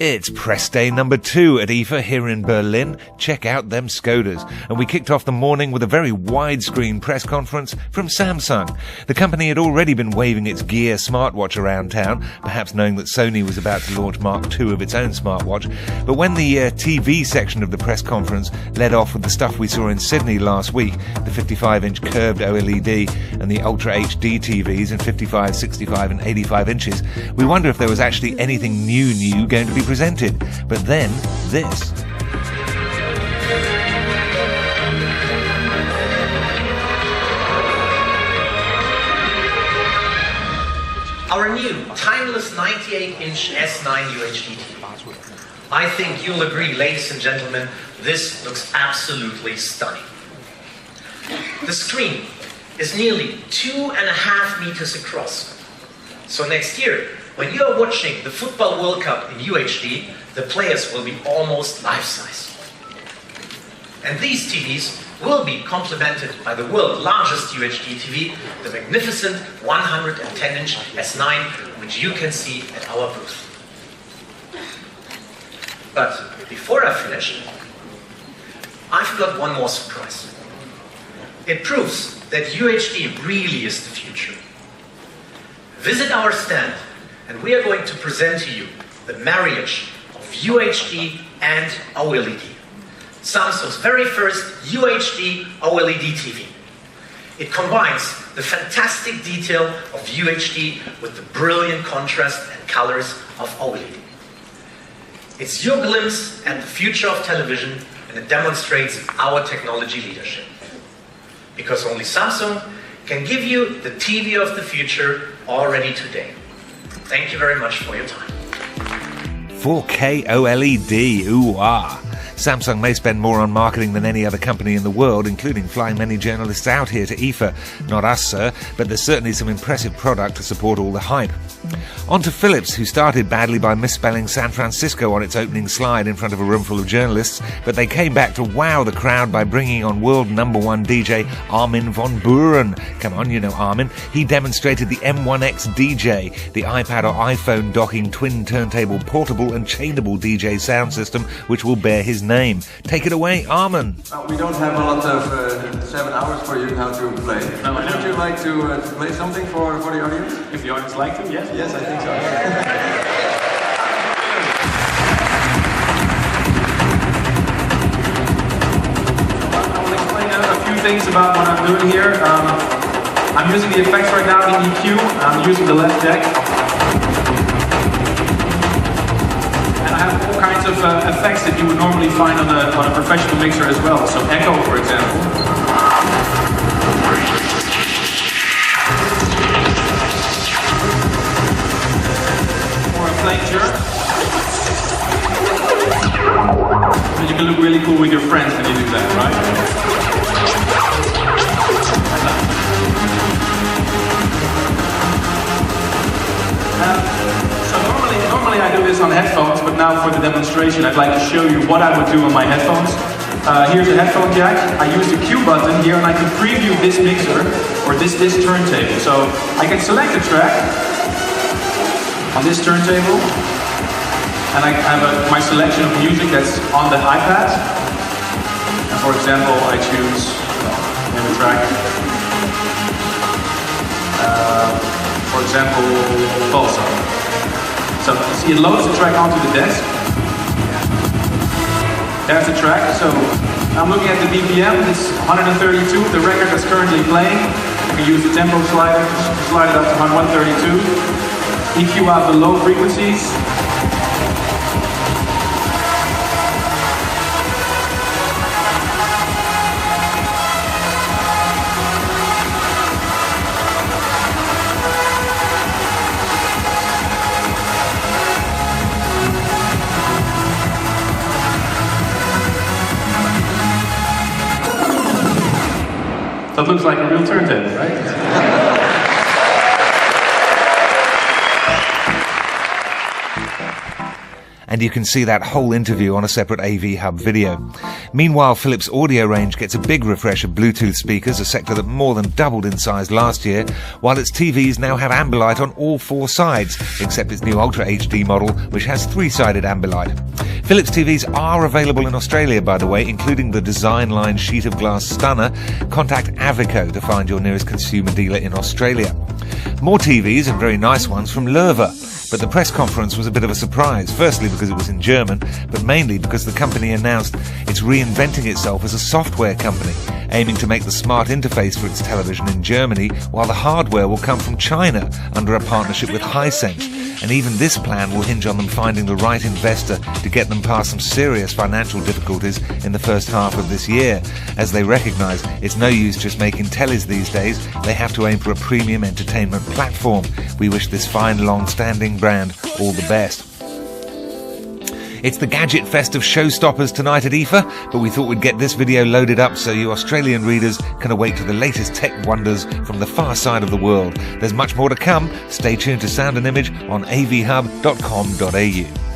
It's press day number 2 at IFA here in Berlin. Check out them Skodas. And we kicked off the morning with a very widescreen press conference from Samsung. The company had already been waving its Gear smartwatch around town, perhaps knowing that Sony was about to launch Mark II of its own smartwatch. But when the TV section of the press conference led off with the stuff we saw in Sydney last week, the 55-inch curved OLED and the Ultra HD TVs in 55, 65 and 85 inches, we wonder if there was actually anything new going to be presented. But then, this. Our new timeless 98-inch S9 UHD TV. I think you'll agree, ladies and gentlemen, this looks absolutely stunning. The screen is nearly 2.5 meters across. So next year, when you are watching the Football World Cup in UHD, the players will be almost life-size. And these TVs will be complemented by the world's largest UHD TV, the magnificent 110-inch S9, which you can see at our booth. But before I finish, I've got one more surprise. It proves that UHD really is the future. Visit our stand, and we are going to present to you the marriage of UHD and OLED. Samsung's very first UHD OLED TV. It combines the fantastic detail of UHD with the brilliant contrast and colors of OLED. It's your glimpse at the future of television, and it demonstrates our technology leadership. Because only Samsung can give you the TV of the future already today. Thank you very much for your time. 4K OLED, ooh-ah. Samsung may spend more on marketing than any other company in the world, including flying many journalists out here to IFA. Not us, sir, but there's certainly some impressive product to support all the hype. On to Philips, who started badly by misspelling San Francisco on its opening slide in front of a room full of journalists, but they came back to wow the crowd by bringing on world #1 DJ Armin van Buuren. Come on, you know Armin. He demonstrated the M1X DJ, the iPad or iPhone docking twin turntable portable and chainable DJ sound system, which will bear his name. Take it away, Armin. We don't have a lot of 7 hours for you now to play. No, would you like to play something for the audience? If the audience like to, yes. Yes, I think so. I will explain a few things about what I'm doing here. I'm using the effects right now in EQ. I'm using the left deck. And I have all kinds of effects that you would normally find on a professional mixer as well. So echo, for example. But you can look really cool with your friends when you do that, right? So normally I do this on headphones, but now for the demonstration I'd like to show you what I would do on my headphones. Here's a headphone jack. I use the Q button here and I can preview this mixer or this turntable. So I can select a track on this turntable, and I have my selection of music that's on the iPad. And for example, I choose a track. For example, Pulsar. So you see, it loads the track onto the desk. There's the track. So I'm looking at the BPM. It's 132, the record that's currently playing. You can use the tempo slider to slide it up to 132. EQ out the low frequencies. That looks like a real turntable, right? And you can see that whole interview on a separate AV Hub video. Meanwhile, Philips' audio range gets a big refresh of Bluetooth speakers, a sector that more than doubled in size last year, while its TVs now have Ambilight on all 4 sides, except its new Ultra HD model, which has 3-sided Ambilight. Philips TVs are available in Australia, by the way, including the Design Line sheet of glass stunner. Contact Avico to find your nearest consumer dealer in Australia. More TVs, and very nice ones, from Loewe. But the press conference was a bit of a surprise, firstly because it was in German, but mainly because the company announced it's reinventing itself as a software company, aiming to make the smart interface for its television in Germany, while the hardware will come from China under a partnership with Hisense. And even this plan will hinge on them finding the right investor to get them past some serious financial difficulties in the first half of this year, as they recognise it's no use just making tellies these days. They have to aim for a premium entertainment platform. We wish this fine, long-standing brand all the best. It's the Gadget Fest of showstoppers tonight at IFA, but we thought we'd get this video loaded up so you Australian readers can awake to the latest tech wonders from the far side of the world. There's much more to come. Stay tuned to Sound and Image on avhub.com.au.